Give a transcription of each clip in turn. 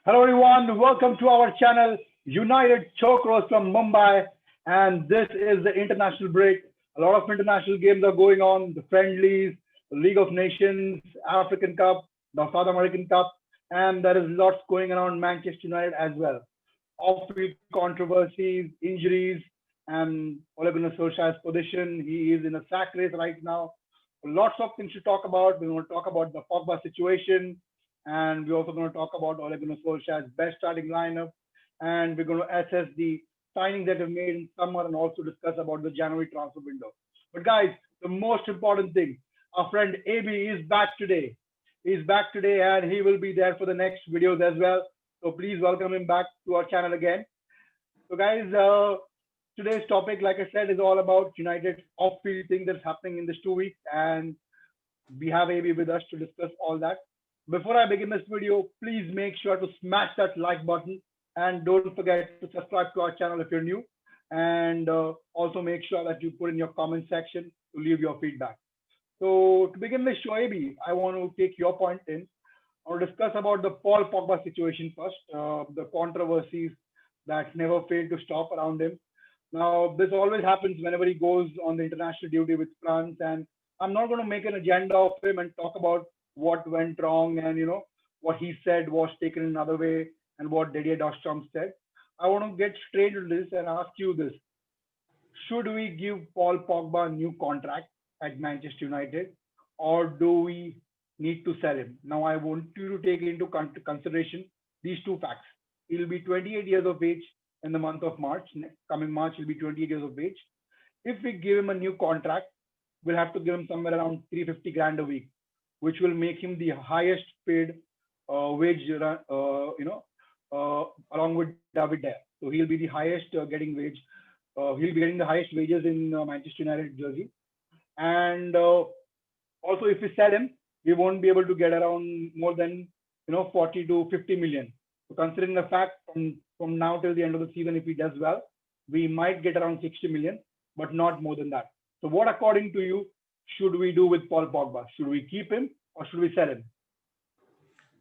Hello everyone, welcome to our channel United Chokros from Mumbai, and this is the international break. A lot of international games are going on, the friendlies, the League of Nations, African Cup, the South American Cup, and there is lots going around Manchester United as well. Off-field controversies, injuries, and Ole Gunnar Solskjaer's position. He is in a sack race right now. Lots of things to talk about. We're going to talk about the Pogba situation, and we're also going to talk about Ole Gunnar Solskjaer's best starting lineup, and we're going to assess the signings that have made in summer and also discuss about the January transfer window. But guys, the most important thing, our friend AB is back today. He's back today and he will be there for the next videos as well. So please welcome him back to our channel again. So guys, today's topic, like I said, is all about United's off-field thing that's happening in this 2 weeks, and we have AB with us to discuss all that. Before I begin this video, please make sure to smash that like button and don't forget to subscribe to our channel if you're new. And also make sure that you put in your comment section to leave your feedback. So to begin with, Shoaib, I want to take your point in. I want to discuss about the Paul Pogba situation first, the controversies that never fail to stop around him. Now, this always happens whenever he goes on the international duty with France, and I'm not going to make an agenda of him and talk about what went wrong and what he said was taken another way and what Didier Deschamps said. I want to get straight into this and ask you this: should we give Paul Pogba a new contract at Manchester United, or do we need to sell him? Now, I want you to take into consideration these two facts. He'll be 28 years of age in the month of March. Coming March, he'll be 28 years of age. If we give him a new contract, we'll have to give him somewhere around 350 grand a week, which will make him the highest paid wage, along with David Dare. So he'll be the highest getting wage. He'll be getting the highest wages in Manchester United jersey. And also, if we sell him, we won't be able to get around more than 40 to 50 million. So considering the fact from now till the end of the season, if he does well, we might get around 60 million, but not more than that. So what, according to you, should we do with Paul Pogba? Should we keep him or should we sell him?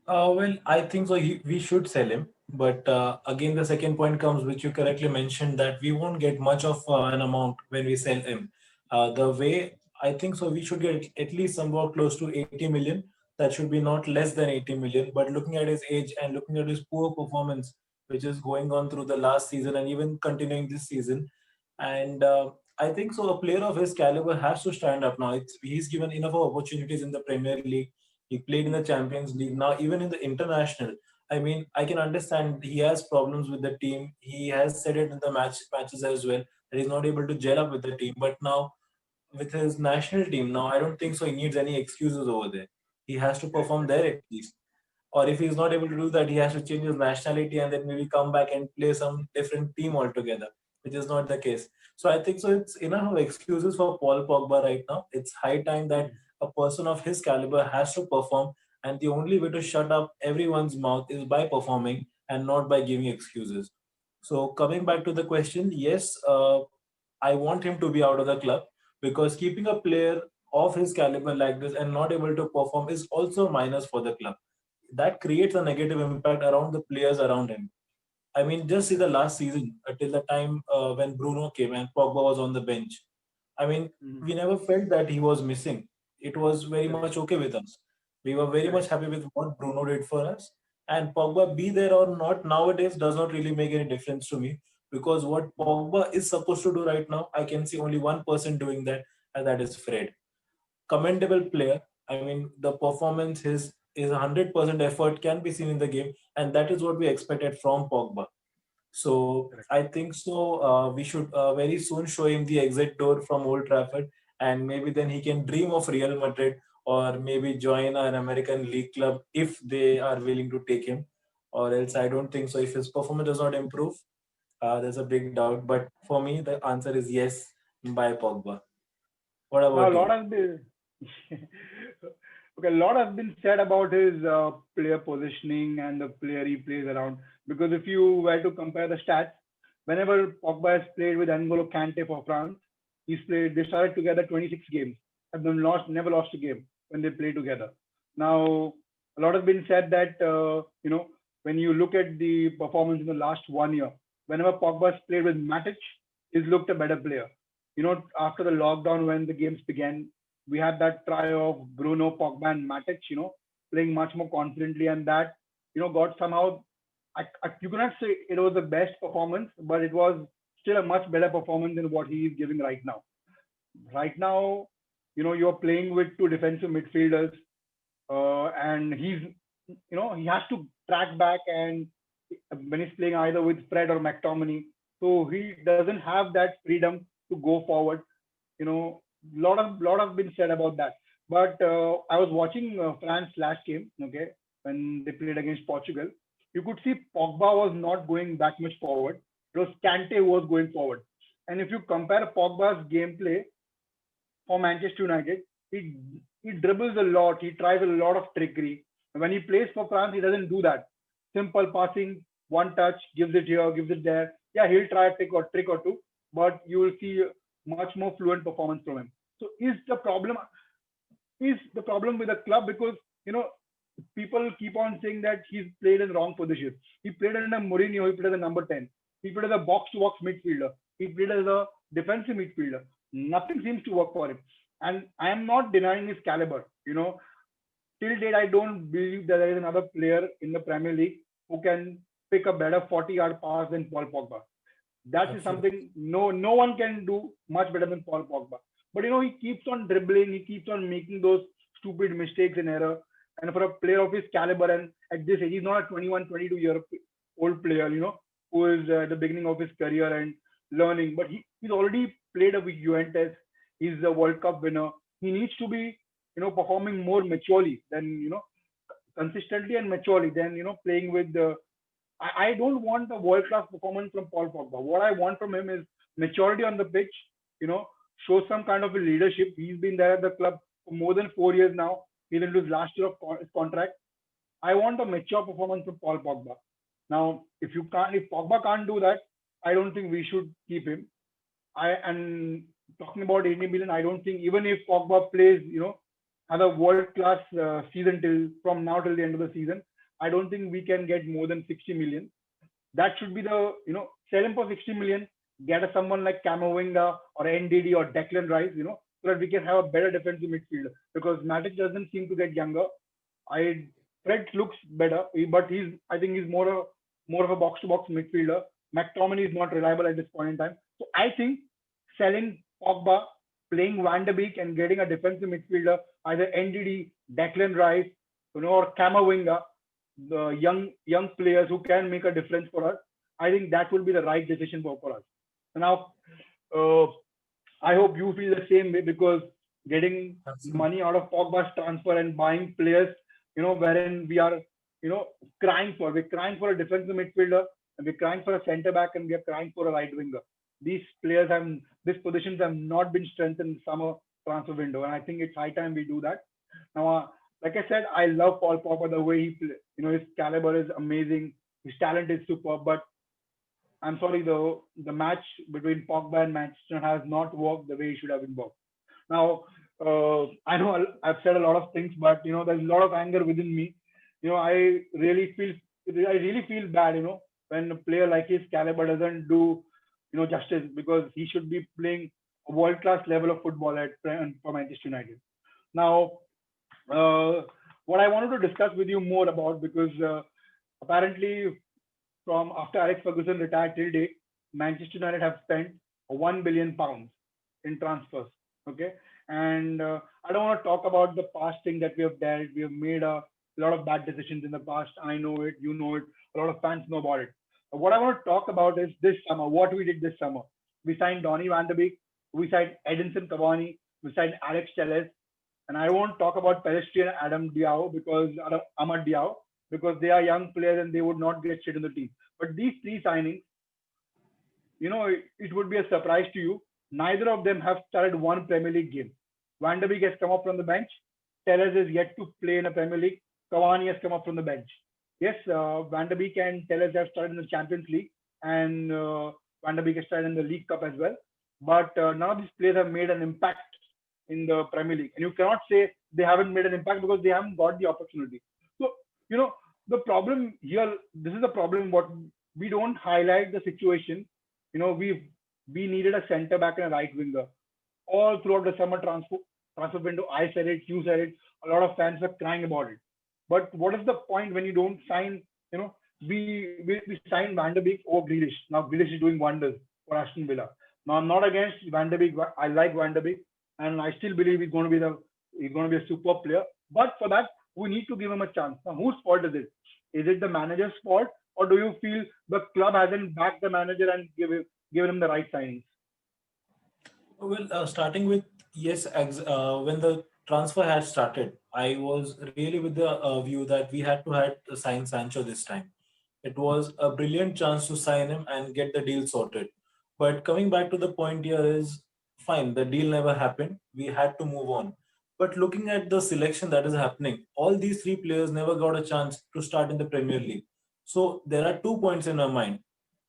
Well, I think so. We should sell him, but again, the second point comes, which you correctly mentioned, that we won't get much of an amount when we sell him. The way I think so, we should get at least somewhat close to 80 million. That should be not less than 80 million. But looking at his age and looking at his poor performance, which is going on through the last season and even continuing this season, and I think so, a player of his caliber has to stand up now. He's given enough opportunities in the Premier League. He played in the Champions League. Now, even in the international, I mean, I can understand he has problems with the team. He has said it in the matches as well that he's not able to gel up with the team. But now, with his national team, now I don't think so. He needs any excuses over there. He has to perform there at least. Or if he's not able to do that, he has to change his nationality and then maybe come back and play some different team altogether, which is not the case. So I think so. It's enough of excuses for Paul Pogba right now. It's high time that a person of his caliber has to perform, and the only way to shut up everyone's mouth is by performing and not by giving excuses. So coming back to the question, yes, I want him to be out of the club because keeping a player of his caliber like this and not able to perform is also minus for the club. That creates a negative impact around the players around him. I mean, just see the last season till the time when Bruno came and Pogba was on the bench. I mean, Mhm. we never felt that he was missing. It was very Correct. much okay with us. We were very much Correct. happy with what Bruno did for us. And Pogba be there or not nowadays does not really make any difference to me because what Pogba is supposed to do right now, I can see only one person doing that, and that is Fred. Commendable player. I mean, the performance, his 100% effort can be seen in the game, and that is what we expected from Pogba. So Correct. I think so. We should very soon show him the exit door from Old Trafford, and maybe then he can dream of Real Madrid or maybe join an American League club if they are willing to take him. Or else, I don't think so. If his performance does not improve, there's a big doubt. But for me, the answer is yes by Pogba. What Now, a about lot you? has been okay. A lot has been said about his player positioning and the player he plays around. Because if you were to compare the stats, whenever Pogba has played with N'Golo Kante for France, he's played. They started together 26 games, and then never lost a game when they play together. Now, a lot has been said that when you look at the performance in the last 1 year, whenever Pogba's played with Matic, he's looked a better player. After the lockdown when the games began, we had that trio of Bruno, Pogba, and Matic, playing much more confidently, and that, got somehow. You cannot say it was the best performance, but it was still a much better performance than what he is giving right now. Right now, you're playing with two defensive midfielders, and he has to track back, and when he's playing either with Fred or McTominay, so he doesn't have that freedom to go forward. Lot of been said about that. But I was watching France last game, okay, when they played against Portugal. You could see Pogba was not going that much forward. It was Kante who was going forward. And if you compare Pogba's gameplay for Manchester United, he dribbles a lot. He tries a lot of trickery. When he plays for France, he doesn't do that. Simple passing, one touch, gives it here, gives it there. Yeah, he'll try a trick or two, but you will see much more fluent performance from him. So is the problem with the club? Because people keep on saying that he's played in wrong positions. He played under Mourinho, he played as a number 10. He played as a box-to-box midfielder. He played as a defensive midfielder. Nothing seems to work for him. And I am not denying his caliber. Till date, I don't believe that there is another player in the Premier League who can pick a better 40-yard pass than Paul Pogba. That is Absolutely. something no one can do much better than Paul Pogba. But he keeps on dribbling, he keeps on making those stupid mistakes and error. And for a player of his caliber, and at this age, he's not a 21, 22-year old player, who is at the beginning of his career and learning. But he's already played with Juventus. He's a World Cup winner. He needs to be, performing more maturely than, consistently and maturely than, playing with the. I don't want a world class performance from Paul Pogba. What I want from him is maturity on the pitch, you know, show some kind of a leadership. He's been there at the club for more than 4 years now. He's into his last year of his contract. I want a mature performance from Paul Pogba. Now, if Pogba can't do that, I don't think we should keep him. And talking about 80 million, I don't think even if Pogba plays, have a world class season till from now till the end of the season, I don't think we can get more than 60 million. That should be the, sell him for 60 million, get someone like Camavinga or NDD or Declan Rice, so that we can have a better defensive midfielder. Because Matic doesn't seem to get younger. Fred looks better, but I think he's more of a box-to-box midfielder. McTominay is not reliable at this point in time. So I think selling Pogba, playing Van de Beek and getting a defensive midfielder, either NDD, Declan Rice, or Camavinga, the young players who can make a difference for us, I think that will be the right decision for us. Now, I hope you feel the same way, because getting money out of Pogba's transfer and buying players, wherein we are, we're crying for a defensive midfielder, and we're crying for a centre back, and we're crying for a right winger. These positions have not been strengthened in the summer transfer window, and I think it's high time we do that. Now, like I said, I love Paul Pogba, the way he plays. His caliber is amazing, his talent is superb, but I'm sorry, the match between Pogba and Manchester has not worked the way it should have been worked. Now, I know I've said a lot of things, but there's a lot of anger within me. I really feel bad, when a player like his caliber doesn't do, justice, because he should be playing a world-class level of football for Manchester United. Now, what I wanted to discuss with you more about, because apparently from after Alex Ferguson retired till date, Manchester United have spent £1 billion in transfers. Okay, and I don't want to talk about the past thing that we have dealt. We have made a lot of bad decisions in the past. I know it, you know it, a lot of fans know about it. But what I want to talk about is this summer, what we did this summer. We signed Donny van de Beek, we signed Edinson Cavani, we signed Alex Telles, and I won't talk about Pelistri and Amad Diao, because they are young players and they would not get shit in the team. But these three signings, it would be a surprise to you. Neither of them have started one Premier League game. Van de Beek has come up from the bench. Telles is yet to play in a Premier League. Cavani has come up from the bench. Yes, Van de Beek and Telles have started in the Champions League, and Van de Beek has started in the League Cup as well. But none of these players have made an impact in the Premier League. And you cannot say they haven't made an impact because they haven't got the opportunity. So, the problem here, this is the problem. What we don't highlight the situation. We needed a center back and a right winger all throughout the summer transfer window. I said it, you said it. A lot of fans were crying about it. But what is the point when you don't sign? You know, we signed Van der Beek or Grealish. Now Grealish is doing wonders for Aston Villa. Now I'm not against Van der Beek. I like Van der Beek, and I still believe he's going to be a super player. But for that, we need to give him a chance. Now, whose fault is it? Is it the manager's fault, or do you feel the club hasn't backed the manager and given him the right signings? Well, starting with yes, when the transfer had started, I was really with the view that we had to had to sign Sancho this time. It was a brilliant chance to sign him and get the deal sorted. But coming back to the point here is fine. The deal never happened. We had to move on. But looking at the selection that is happening, all these three players never got a chance to start in the Premier League. So there are 2 points in my mind.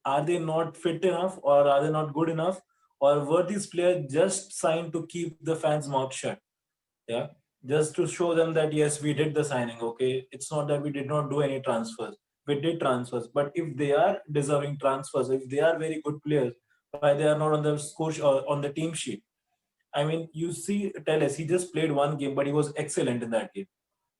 Are they not fit enough, or are they not good enough, or were these players just signed to keep the fans' mouth shut? Yeah, just to show them that yes, we did the signing. Okay, it's not that we did not do any transfers. We did transfers, but if they are deserving transfers, if they are very good players, why they are not on the score or on the team sheet? I mean, you see, Telles, he just played one game, but he was excellent in that game.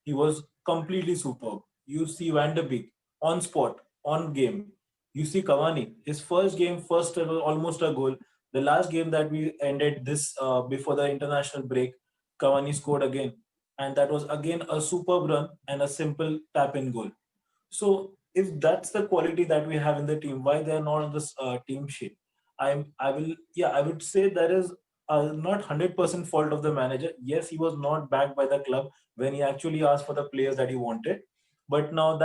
He was completely superb. You see Van de Beek on spot, on game. You see Cavani, his first game, first ever, almost a goal. The last game that we ended this before the international break, Cavani scored again, and that was again a superb run and a simple tap-in goal. So if that's the quality that we have in the team, why they are not on this team sheet? I would say that is not 100% fault of the manager. Yes, he was not backed by the club when he actually asked for the players that he wanted. But now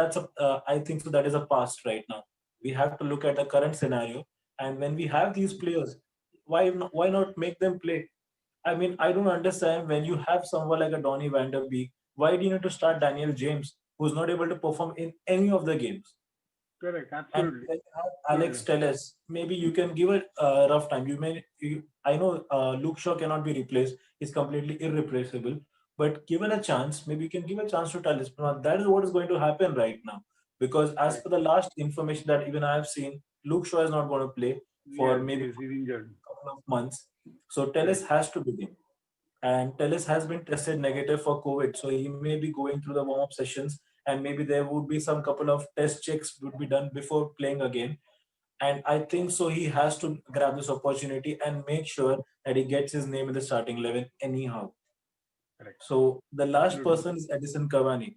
I think so that is a past right now. We have to look at the current scenario, and when we have these players, why not make them play? I mean, I don't understand when you have someone like a Donny van der Beek, why do you need to start Daniel James, who's not able to perform in any of the games? Correct, And absolutely, when you have Alex absolutely. Telles, maybe you can give it a rough time. I know Luke Shaw cannot be replaced; he's completely irreplaceable. But given a chance, maybe you can give a chance to Telles. Now, that is what is going to happen right now, because as Correct. per the last information that even I have seen, Luke Shaw is not going to play for Yes, maybe he's injured. a couple of months. So Telles Correct. has to begin, and Tellis has been tested negative for COVID, so he may be going through the warm-up sessions, and maybe there would be some couple of test checks would be done before playing again. And I think so he has to grab this opportunity and make sure that he gets his name in the starting 11 anyhow. Correct. So the last Absolutely. person is Edison Cavani.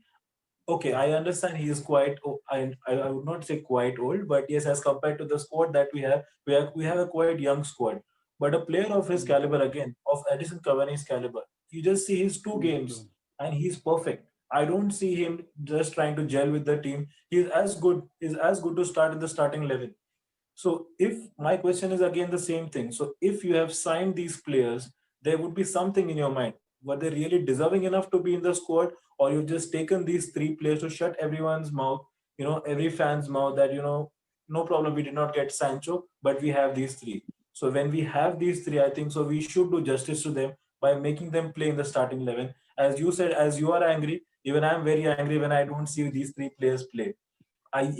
Okay, I understand he is quite. I would not say quite old, but yes, as compared to the squad that we have a quite young squad. But a player of his Mm, caliber, again, of Edison Cavani's caliber, you just see his two mm, games true. and he's perfect. I don't see him just trying to gel with the team. He's as good. He's as good to start in the starting 11. So if my question is again the same thing. So if you have signed these players, there would be something in your mind. Were they really deserving enough to be in the squad, or you've just taken these three players to shut everyone's mouth, every fan's mouth that no problem, we did not get Sancho, but we have these three. So when we have these three, I think so we should do justice to them by making them play in the starting 11. As you said, as you are angry, even I'm very angry when I don't see these three players play. I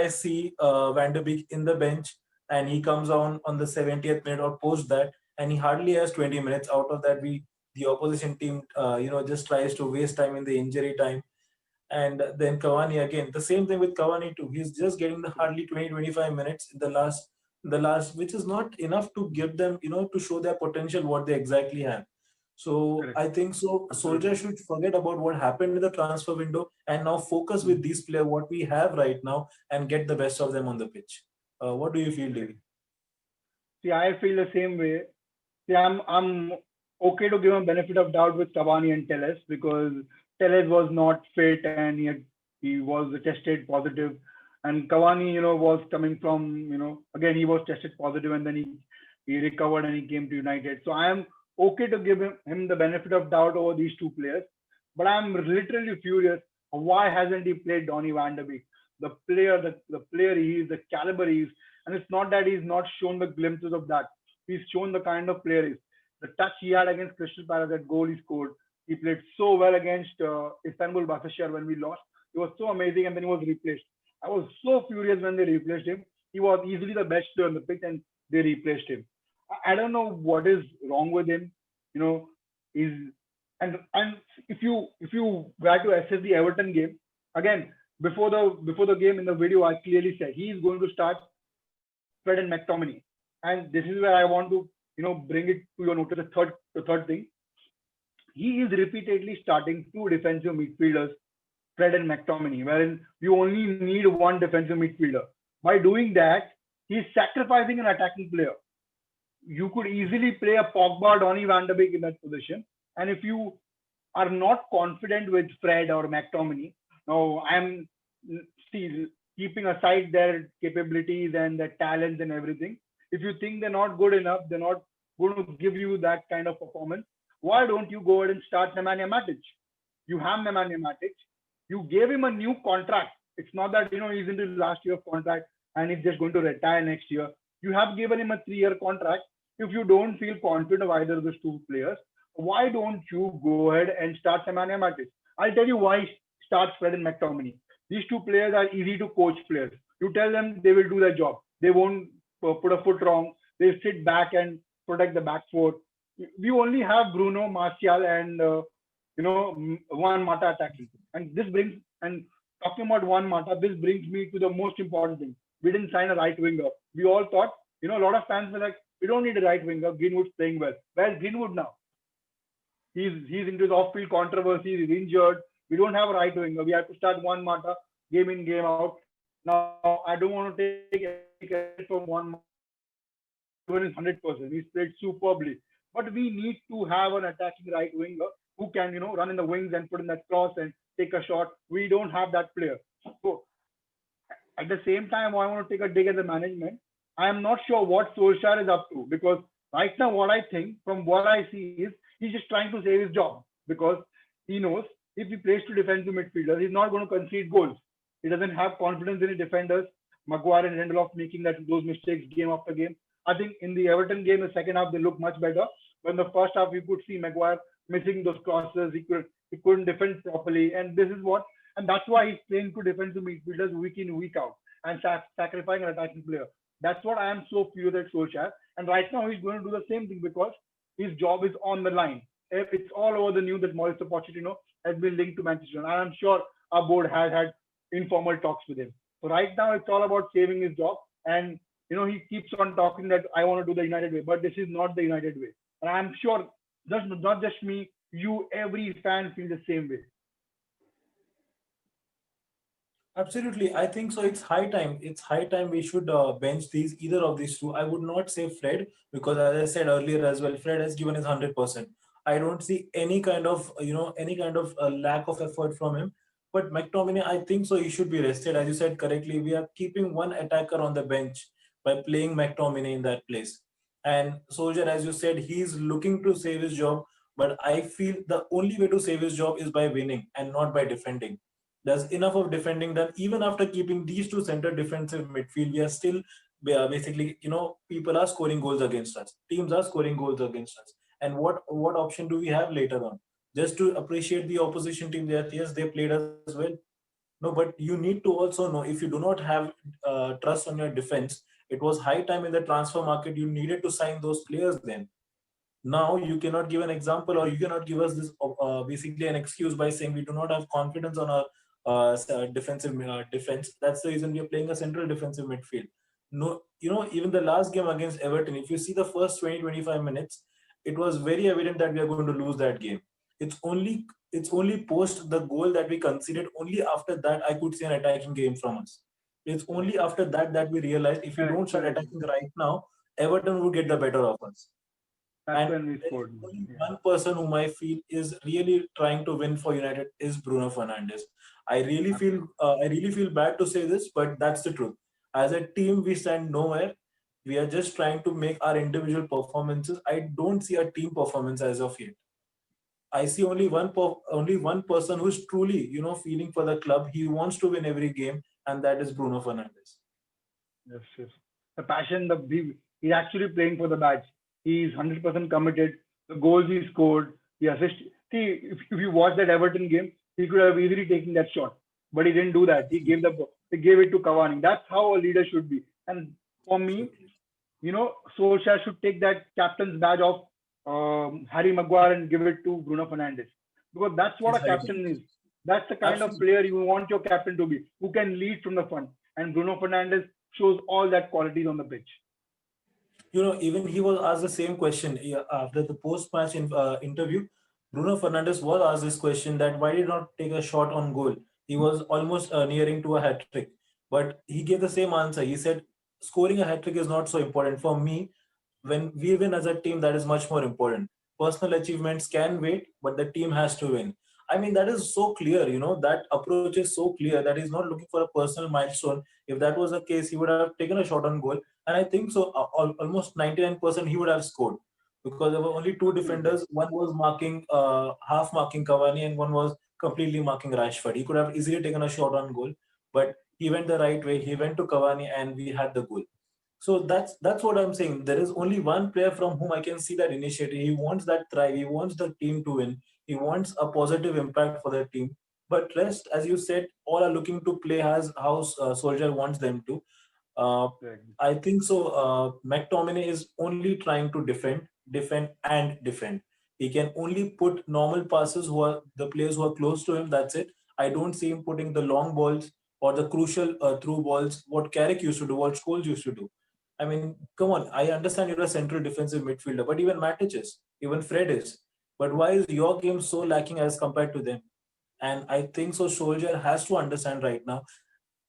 see Van de Beek in the bench and he comes on the 70th minute or post that, and he hardly has 20 minutes. Out of that, we the opposition team just tries to waste time in the injury time. And then Cavani again, the same thing with Cavani too. He's just getting the hardly 20-25 minutes in the last, which is not enough to give them, to show their potential, what they exactly have. So Correct. I think so. Soldier Absolutely. should forget about what happened in the transfer window and now focus with Mm, these players, what we have right now, and get the best of them on the pitch. What do you feel, correct. Davey? See, I feel the same way. See, I'm okay to give him benefit of doubt with Cavani and Telles because Telles was not fit and he was tested positive, and Cavani, was coming from, again he was tested positive and then he recovered and he came to United. So I am okay to give him the benefit of doubt over these two players, but I'm literally furious. Why hasn't he played Donny Van de Beek? The player he is, the caliber he is, and it's not that he's not shown the glimpses of that. He's shown the kind of player he is. The touch he had against Crystal Palace, that goal he scored, he played so well against Istanbul Başakşehir when we lost. He was so amazing, and then he was replaced. I was so furious when they replaced him. He was easily the best player on the pitch, and they replaced him. I don't know what is wrong with him. You know, is and if you were to assess the Everton game again before the game in the video, I clearly said he is going to start Fred and McTominay, and this is where I want to bring it to your notice. The third thing, he is repeatedly starting two defensive midfielders, Fred and McTominay, wherein you only need one defensive midfielder. By doing that, he's sacrificing an attacking player. You could easily play a Pogba, Donny van de Beek in that position. And if you are not confident with Fred or McTominay, now I'm still keeping aside their capabilities and their talents and everything. If you think they're not good enough, they're not going to give you that kind of performance. Why don't you go ahead and start Nemanja Matic? You have Nemanja Matic. You gave him a new contract. It's not that he's in his last year of contract and he's just going to retire next year. You have given him a 3-year contract. If you don't feel confident of either of those two players, why don't you go ahead and start Nemanja Matic? I'll tell you why start Fred and McTominay. These two players are easy to coach players. You tell them, they will do their job. They won't put a foot wrong. They sit back and protect the back foot. We only have Bruno, Martial, and Juan Mata attacking. And talking about Juan Mata, this brings me to the most important thing. We didn't sign a right winger. We all thought, a lot of fans were like, we don't need a right winger. Greenwood's playing well. Where's Greenwood now? He's into his off-field controversies. He's injured. We don't have a right winger. We have to start Juan Mata game in, game out. Now, I don't want to take any credit from Juan Mata. He's 100%. He's played superbly. But we need to have an attacking right winger who can, run in the wings and put in that cross and take a shot. We don't have that player. So at the same time, I want to take a dig at the management. I am not sure what Solskjaer is up to, because right now what I think from what I see is he's just trying to save his job, because he knows if he plays two defensive midfielders, he's not going to concede goals. He doesn't have confidence in his defenders. Maguire and Lindelof making those mistakes game after game. I think in the Everton game, the second half, they looked much better. But in the first half, you could see Maguire missing those crosses. He couldn't defend properly. And that's why he's playing two defensive midfielders week in, week out, and sacrificing an attacking player. That's what I am so furious at Solskjaer. And right now, he's going to do the same thing, because his job is on the line. It's all over the news that Mauricio Pochettino has been linked to Manchester United. And I'm sure our board has had informal talks with him. So right now, it's all about saving his job. And he keeps on talking that I want to do the United way, but this is not the United way. And I'm sure not just me, every fan feels the same way. Absolutely. I think so. It's high time. It's high time we should bench either of these two. I would not say Fred, because as I said earlier as well, Fred has given his 100%. I don't see any kind of lack of effort from him. But McTominay, I think so, he should be rested. As you said correctly, we are keeping one attacker on the bench by playing McTominay in that place. And Soldier, as you said, he's looking to save his job. But I feel the only way to save his job is by winning and not by defending. There's enough of defending that even after keeping these two center defensive midfield, we are still basically, people are scoring goals against us. Teams are scoring goals against us. And what option do we have later on? Just to appreciate the opposition team there, yes, they played us well. No, but you need to also know, if you do not have trust on your defense, it was high time in the transfer market. You needed to sign those players then. Now you cannot give an example, or you cannot give us this basically an excuse by saying we do not have confidence on our defensive defense. That's the reason we are playing a central defensive midfield. No, even the last game against Everton, if you see the first 20-25 minutes, it was very evident that we are going to lose that game. It's only post the goal that we conceded. Only after that I could see an attacking game from us. It's only after that we realized if we don't start attacking right now, Everton will get the better of us. That's when we scored. Only one person whom I feel is really trying to win for United is Bruno Fernandes. I really feel bad to say this, but that's the truth. As a team, we stand nowhere. We are just trying to make our individual performances. I don't see a team performance as of yet. I see only one person who's truly, feeling for the club. He wants to win every game, and that is Bruno Fernandes. Yes. The passion, he's actually playing for the badge. He's 100% committed. The goals he scored, the assist. See, if you watch that Everton game, he could have easily taken that shot. but he didn't do that. He gave it to Cavani. That's how a leader should be. And for me, Solskjaer should take that captain's badge off Harry Maguire and give it to Bruno Fernandes, because that's what It's a high captain time. is. That's the kind of Absolutely. player you want your captain to be, who can lead from the front. And Bruno Fernandes shows all that qualities on the pitch. Even he was asked the same question after the post-match interview. Bruno Fernandes was asked this question that why did not take a shot on goal? He was almost nearing to a hat trick, but he gave the same answer. He said, "Scoring a hat trick is not so important for me. When we win as a team, that is much more important. Personal achievements can wait, but the team has to win." I mean, that is so clear. That approach is so clear that he's not looking for a personal milestone. If that was the case, he would have taken a shot on goal, and I think so. Almost 99% he would have scored, because there were only two Absolutely. defenders. One was marking, half marking Cavani, and one was completely marking Rashford. He could have easily taken a shot on goal, but he went the right way. He went to Cavani, and we had the goal. So that's what I'm saying. There is only one player from whom I can see that initiative. He wants that thrive. He wants the team to win. He wants a positive impact for the team. But rest, as you said, all are looking to play as how Soldier wants them to. Uh, Exactly. I think so. McTominay is only trying to defend, defend, and defend. He can only put normal passes who are the players who are close to him. That's it. I don't see him putting the long balls or the crucial through balls. What Carrick used to do, what Scholes used to do. I mean, come on. I understand you're a central defensive midfielder, but even Matic is, even Fred is. But why is your game so lacking as compared to them? And I think so. Soldier has to understand right now,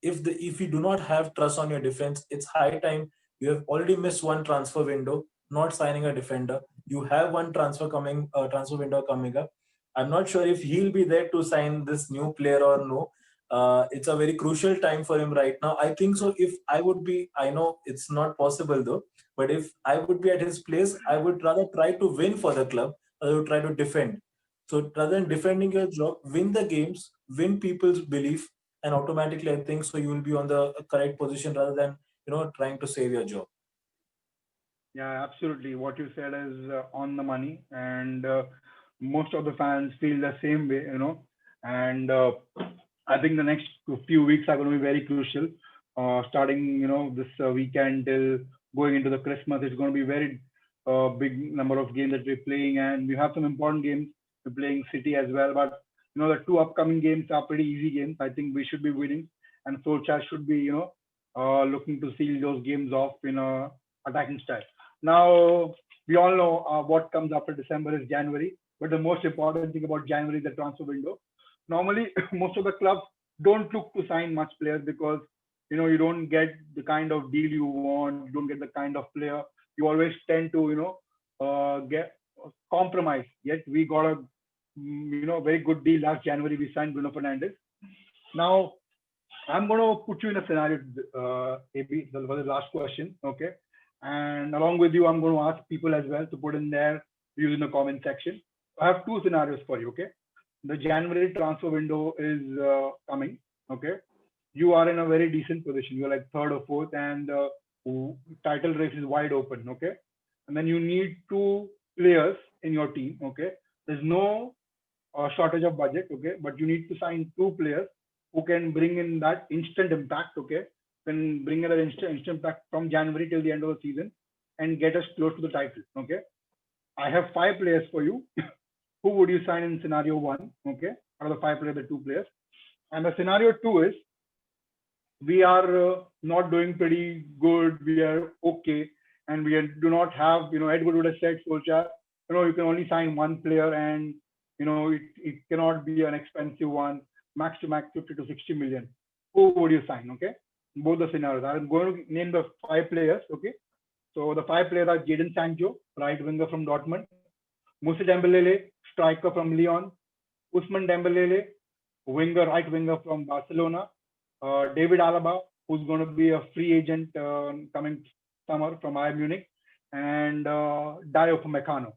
if you do not have trust on your defense, it's high time. You have already missed one transfer window, not signing a defender. You have one transfer window coming up. I'm not sure if he'll be there to sign this new player or no. It's a very crucial time for him right now. I think so. If I would be, I know it's not possible though, but if I would be at his place, I would rather try to win for the club. I would try to defend. So rather than defending your job, win the games, win people's belief, and automatically I think so you will be on the correct position rather than trying to save your job. Yeah, absolutely. What you said is on the money, and most of the fans feel the same way. And I think the next few weeks are going to be very crucial. Starting, this weekend till going into the Christmas, it's going to be very big number of games that we're playing, and we have some important games. We're playing City as well, but the two upcoming games are pretty easy games. I think we should be winning, and Solskjaer should be, looking to seal those games off in a attacking style. Now, we all know what comes after December is January, but the most important thing about January is the transfer window. Normally, most of the clubs don't look to sign much players because you don't get the kind of deal you want, you don't get the kind of player. You always tend to get compromise. Yet we got a very good deal last January. We signed Bruno Fernandes. Now I'm going to put you in a scenario, AB. That was the last question. Okay. And along with you, I'm going to ask people as well to put in their views in the comment section. I have two scenarios for you. Okay. The January transfer window is coming. Okay. You are in a very decent position. You're like third or fourth, and title race is wide open. Okay. And then you need two players in your team. Okay. There's no shortage of budget. Okay. But you need to sign two players who can bring in that instant impact. Okay, can bring in that instant impact from January till the end of the season and get us close to the title. Okay, I have five players for you. Who would you sign in scenario one? Okay, out of the five players, the two players. And the scenario two is we are not doing pretty good. We are okay, and do not have. Edward would have said, Solskjaer, you can only sign one player, and it cannot be an expensive one, max to max 50 to 60 million. Who would you sign? Okay, both the scenarios. I'm going to name the five players. Okay, so the five players are Jadon Sancho, right winger from Dortmund, Moussa Dembélé, striker from Lyon, Usman Dembélé, right winger from Barcelona, David Alaba, who's going to be a free agent coming summer from Bayern Munich, and Dio Upamecano.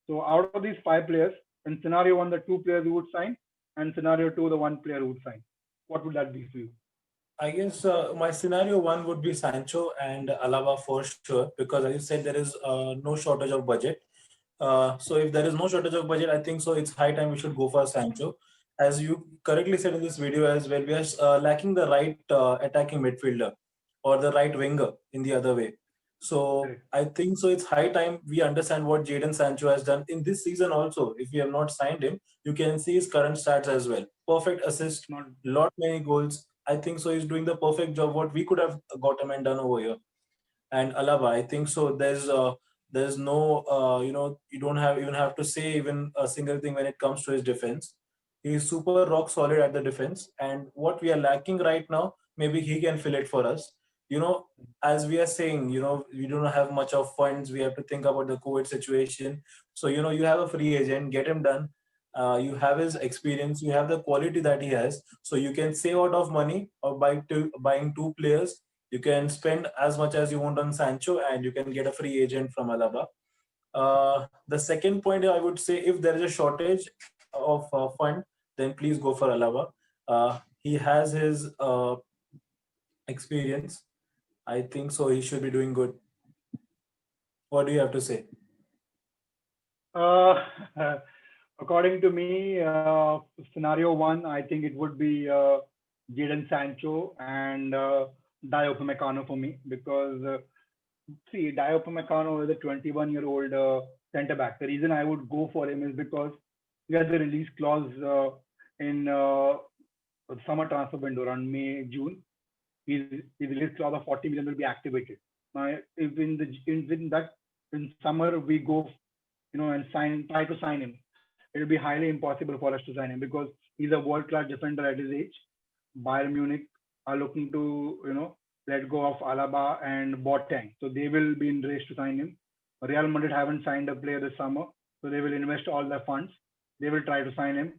So out of these five players, in scenario one, the two players who would sign, and scenario two, the one player who would sign. What would that be for you? I guess my scenario one would be Sancho and Alaba for sure, because as you said, there is no shortage of budget. So if there is no shortage of budget, I think so it's high time we should go for Sancho. as you correctly said in this video as well, we are lacking the right attacking midfielder or the right winger in the other way. So Correct. I think so. It's high time we understand what Jadon Sancho has done in this season. Also, if we have not signed him, you can see his current stats as well. Perfect assist, Not lot many goals. I think so. He's doing the perfect job what we could have got him and done over here. And Alaba, I think so. There's no you don't have even have to say even a single thing when it comes to his defense. He's super rock solid at the defense, and what we are lacking right now, maybe he can fill it for us. You know, as we are saying, we don't have much of funds. We have to think about the COVID situation. So you have a free agent, get him done. You have his experience, you have the quality that he has, so you can save out of money or buying two players. You can spend as much as you want on Sancho, and you can get a free agent from Alaba. The second point I would say, if there is a shortage of fund, then please go for Alaba. He has his experience. I think so. He should be doing good. What do you have to say? uh, according to me, scenario one, I think it would be Jadon Sancho and Dio Upamecano for me because see, Dio Upamecano is a 21-year-old centre back. The reason I would go for him is because he has a release clause in summer transfer window around May, June. His release clause of 40 million will be activated. Now, if in that in summer we go, and try to sign him, it will be highly impossible for us to sign him because he's a world class defender at his age. Bayern Munich are looking to let go of Alaba and Boateng, so they will be in race to sign him. Real Madrid haven't signed a player this summer, so they will invest all their funds. They will try to sign him.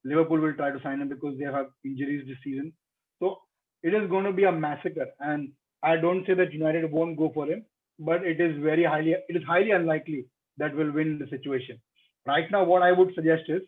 Liverpool will try to sign him because they have injuries this season. So it is going to be a massacre. And I don't say that United won't go for him, but it is highly unlikely that we'll win the situation. Right now, what I would suggest is,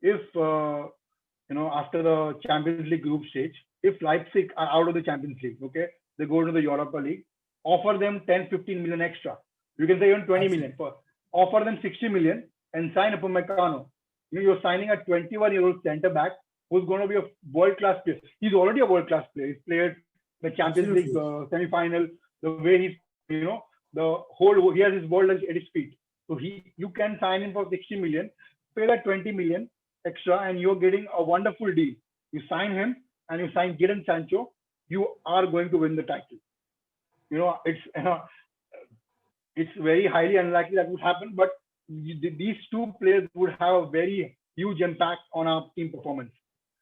if after the Champions League group stage, if Leipzig are out of the Champions League, okay, they go to the Europa League, offer them 10, 15 million extra. You can say even 20 million. Absolutely. For offer them 60 million and sign up a Meccano. You're signing a 21-year-old centre back who's going to be a world class player. He's already a world class player. He's played the Champions League Absolutely. semi final. The way the whole he has his world at his feet. So you can sign him for 60 million, pay that 20 million extra, and you're getting a wonderful deal. You sign him and you sign Jadon Sancho, you are going to win the title. It's it's very highly unlikely that would happen, but these two players would have a very huge impact on our team performance.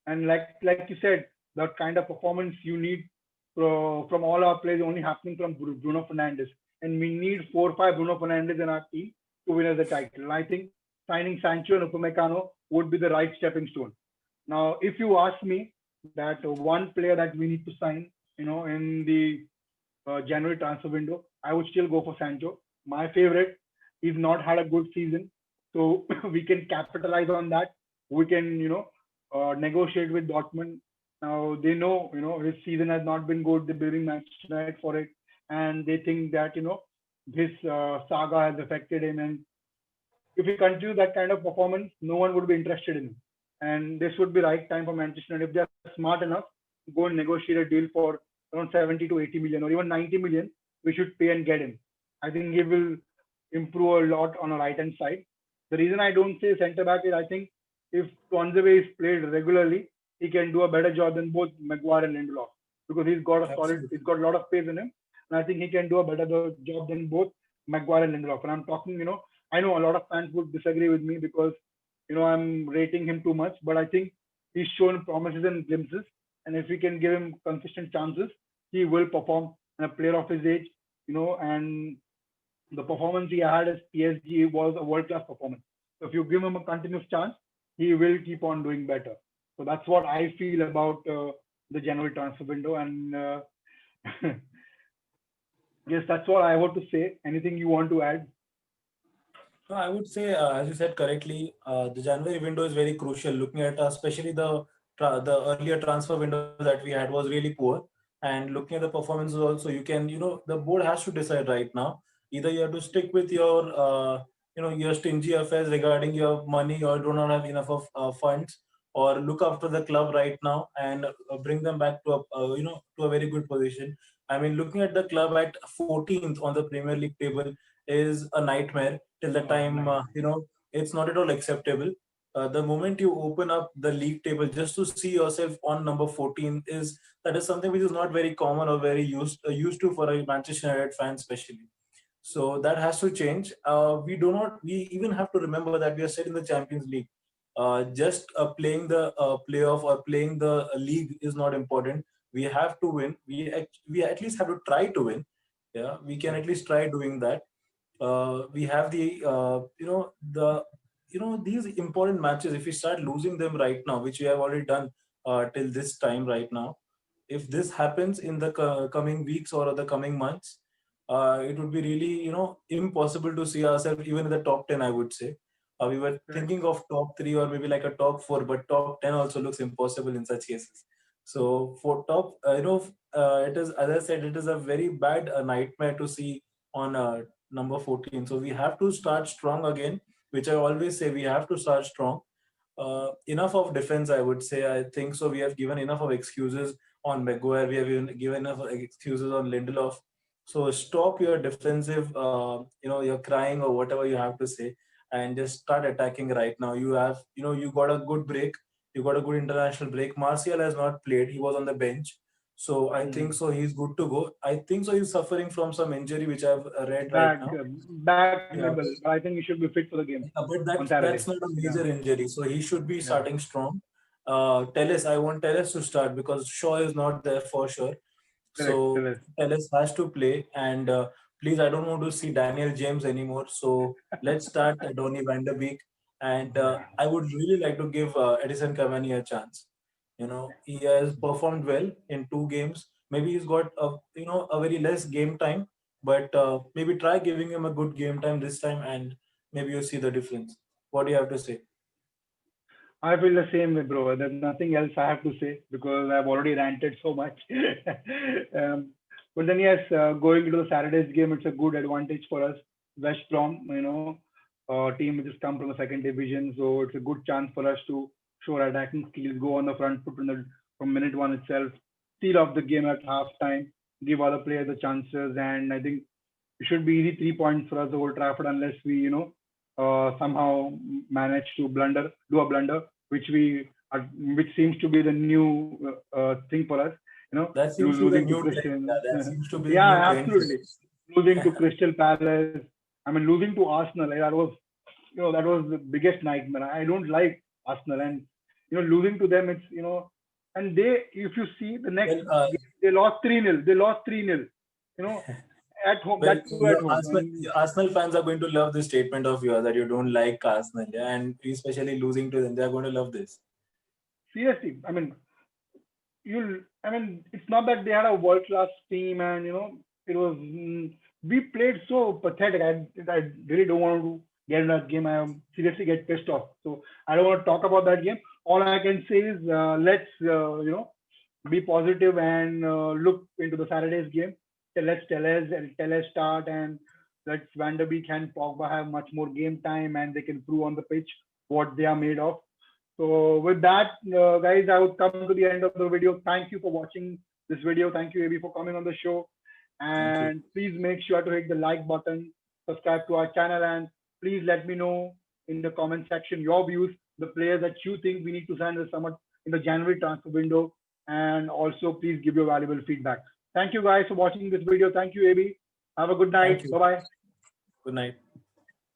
And like you said, the kind of performance you need from all our players only happening from Bruno Fernandes, and we need 4 or 5 Bruno Fernandes in our team to win us the title. And I think signing Sancho and Upamecano would be the right stepping stone. Now, if you ask me that one player that we need to sign, in the January transfer window, I would still go for Sancho. My favorite. He's not had a good season, so we can capitalize on that. We can, negotiate with Dortmund. Now they know, his season has not been good. They're building Manchester United for it, and they think that this saga has affected him. And if he continues that kind of performance, no one would be interested in him. And this would be right time for Manchester United if they're smart enough to go and negotiate a deal for around 70 to 80 million or even 90 million. We should pay and get him. I think he will improve a lot on a right hand side. The reason I don't say centre back is I think if Tuanzebe is played regularly, he can do a better job than both Maguire and Lindelof because he's Absolutely. got a lot of pace in him, and I think he can do a better job than both Maguire and Lindelof. And I'm talking, I know a lot of fans would disagree with me because I'm rating him too much, but I think he's shown promises and glimpses, and if we can give him consistent chances, he will perform. And a player of his age, and the performance he had as PSG was a world class performance. So if you give him a continuous chance, he will keep on doing better. So that's what I feel about the January transfer window. And yes, that's what I want to say. Anything you want to add? No, I would say, as you said correctly, the January window is very crucial. Looking at especially the earlier transfer window that we had was really poor, and looking at the performances also, you can the board has to decide right now. Either you have to stick with your your stingy affairs regarding your money, or do not have enough of funds, or look after the club right now and bring them back to a to a very good position. I mean, looking at the club at 14th on the Premier League table is a nightmare till the Oh, time nice. it's not at all acceptable. The moment you open up the league table just to see yourself on number 14 is that is something which is not very common or very used to for a Manchester United fan especially. So that has to change. We do not. We even have to remember that we are set in the Champions League. Just playing the playoff or playing the league is not important. We have to win. We at least have to try to win. Yeah, we can Correct. at least try doing that. We have these important matches. If we start losing them right now, which we have already done till this time right now, if this happens in the coming weeks or the coming months, it would be really impossible to see ourselves even in the top 10, I would say. We were Correct. thinking of top 3 or maybe like a top 4, but top 10 also looks impossible in such cases. So for top, it is, as I said, it is a very bad nightmare to see on number 14. So we have to start strong again, which I always say we have to start strong. Enough of defense, I would say. I think so. We have given enough of excuses on Maguire. We have given enough of excuses on Lindelof. So stop your defensive, your crying or whatever you have to say, and just start attacking right now. You got a good break. You got a good international break. Martial has not played. He was on the bench. So I think Hmm. so. He's good to go. I think so. He's suffering from some injury, which I've read right Back, now. back Yeah, nibble. But I think he should be fit for the game but on that's Saturday. not a Yeah. major injury, so he should be Yeah. starting strong. I want Telles to start because Shaw is not there for sure. Correct. So Correct. Telles has to play, and please, I don't want to see Daniel James anymore. So let's start Donny van der Beek, and Yeah. I would really like to give Edison Cavani a chance. He has performed well in 2 games. Maybe he's got a very less game time, but maybe try giving him a good game time this time, and maybe you see the difference. What do you have to say? I feel the same way, bro. There's nothing else I have to say because I've already ranted so much. But then, yes, going into the Saturday's game, it's a good advantage for us. West Brom, team which has come from the second division, so it's a good chance for us to show our attacking skills, go on the front foot from minute one itself, seal off the game at half time, give other players the chances, and I think it should be easy 3 points for us at Old Trafford unless we, somehow manage to do a blunder, which which seems to be the new thing for us. That seems to be the Losing to new trend. Yeah, Christian. that seems to be the new Yeah, trend for absolutely. Losing to Crystal Palace. I mean, losing to Arsenal. That was, that was the biggest nightmare. I don't like Arsenal, and losing to them, it's and if you see the next well, game, they lost 3-0. They lost 3-0. You know, at home. well, That too at home. And Your Arsenal fans are going to love this statement of yours that you don't like Arsenal, yeah, and especially losing to them. They are going to love this. seriously, I mean, it's not that they had a world class team, and it was. We played so pathetic. I really don't want to get in that game. I seriously get pissed off. So I don't want to talk about that game. All I can say is let's be positive and look into the Saturday's game. Let's tell us start, and let's Van der Beek and Pogba have much more game time and they can prove on the pitch what they are made of. So with that, guys, I would come to the end of the video. Thank you for watching this video. Thank you, AB, for coming on the show. Thank you. And please make sure to hit the like button, subscribe to our channel, and please let me know in the comment section your views, the players that you think we need to sign in the summer in the January transfer window, and also please give your valuable feedback. Thank you guys for watching this video. Thank you, AB. Have a good Thank night. you. Bye bye. Good night.